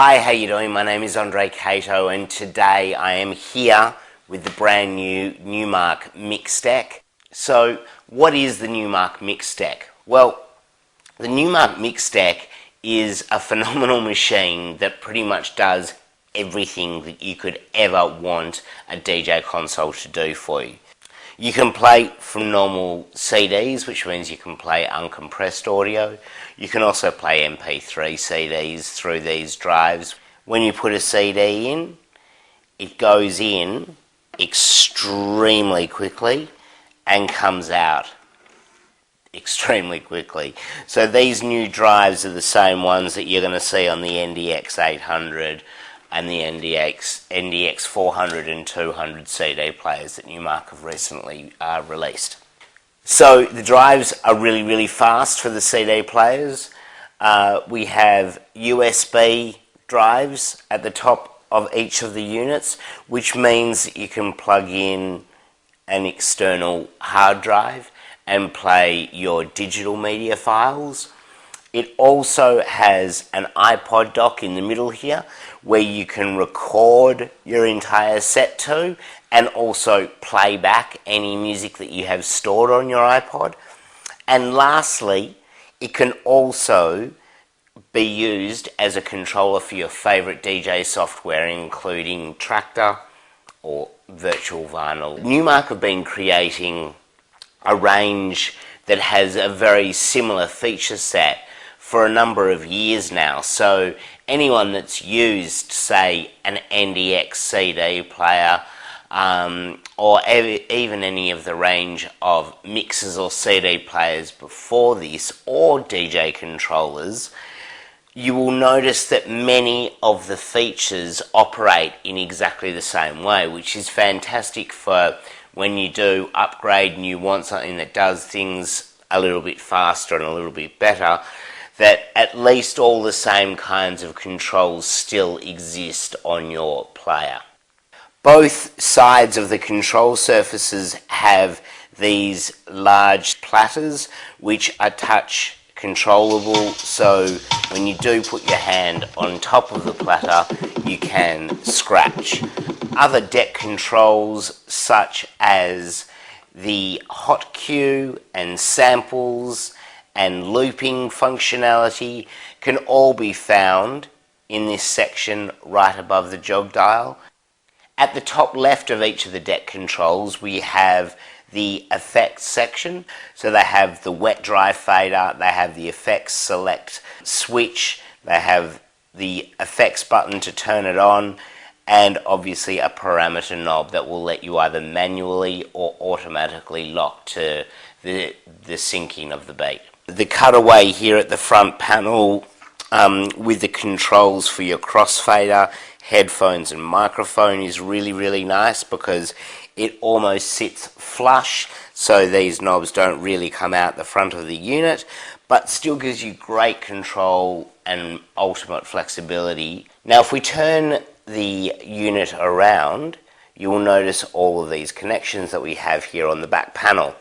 Hi, how you doing? My name is Andre Cato, and today I am here with the brand new Numark Mixdeck. So, what is the Numark Mixdeck? Well, the Numark Mixdeck is a phenomenal machine that pretty much does everything that you could ever want a DJ console to do for you. You can play from normal CDs, which means you can play uncompressed audio. You can also play MP3 CDs through these drives. When you put a CD in, it goes in extremely quickly and comes out extremely quickly. So these new drives are the same ones that you're going to see on the NDX 800 and the NDX 400 and 200 CD players that Numark have recently released. So the drives are really fast for the CD players. We have USB drives at the top of each of the units, which means that you can plug in an external hard drive and play your digital media files. It also has an iPod dock in the middle here where you can record your entire set to and also play back any music that you have stored on your iPod. And lastly, it can also be used as a controller for your favorite DJ software, including Tractor or Virtual Vinyl. Numark have been creating a range that has a very similar feature set for a number of years now. So anyone that's used, say, an NDX CD player or even any of the range of mixers or CD players before this, or DJ controllers, you will notice that many of the features operate in exactly the same way, which is fantastic for when you do upgrade and you want something that does things a little bit faster and a little bit better, that at least all the same kinds of controls still exist on your player. Both sides of the control surfaces have these large platters which are touch controllable, so when you do put your hand on top of the platter you can scratch. Other deck controls such as the hot cue and samples and looping functionality can all be found in this section right above the jog dial. At the top left of each of the deck controls we have the effects section. So they have the wet dry fader, they have the effects select switch, they have the effects button to turn it on, and obviously a parameter knob that will let you either manually or automatically lock to the syncing of the beat. The cutaway here at the front panel with the controls for your crossfader, headphones and microphone is really nice because it almost sits flush, so these knobs don't really come out the front of the unit, but still gives you great control and ultimate flexibility. Now if we turn the unit around, you will notice all of these connections that we have here on the back panel.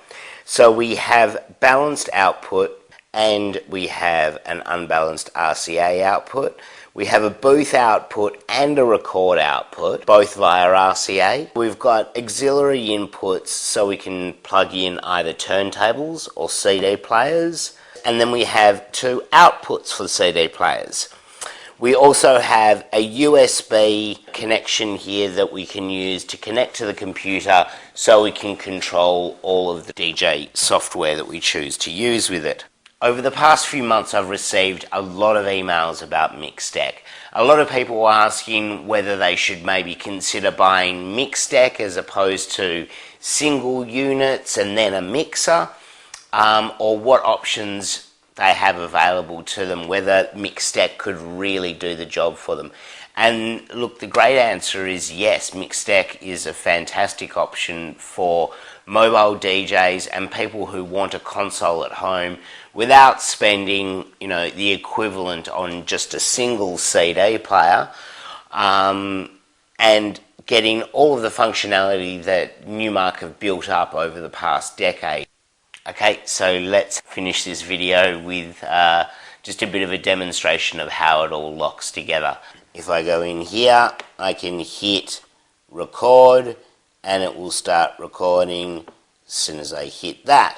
So we have balanced output and we have an unbalanced RCA output. We have a booth output and a record output, both via RCA. We've got auxiliary inputs so we can plug in either turntables or CD players. And then we have two outputs for the CD players. We also have a USB connection here that we can use to connect to the computer so we can control all of the DJ software that we choose to use with it. Over the past few months I've received a lot of emails about Mixdeck. A lot of people were asking whether they should maybe consider buying Mixdeck as opposed to single units and then a mixer, or what options they have available to them, whether Mixdeck could really do the job for them. And look, the great answer is yes, Mixdeck is a fantastic option for mobile DJs and people who want a console at home without spending, the equivalent on just a single CD player, and getting all of the functionality that Numark have built up over the past decade. Okay, so let's finish this video with just a bit of a demonstration of how it all locks together. If I go in here, I can hit record and it will start recording as soon as I hit that.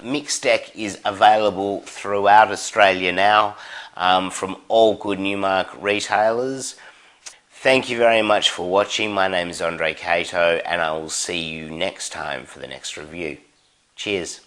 Mixdeck is available throughout Australia now from all good Numark retailers. Thank you very much for watching. My name is Andre Cato and I will see you next time for the next review. Cheers.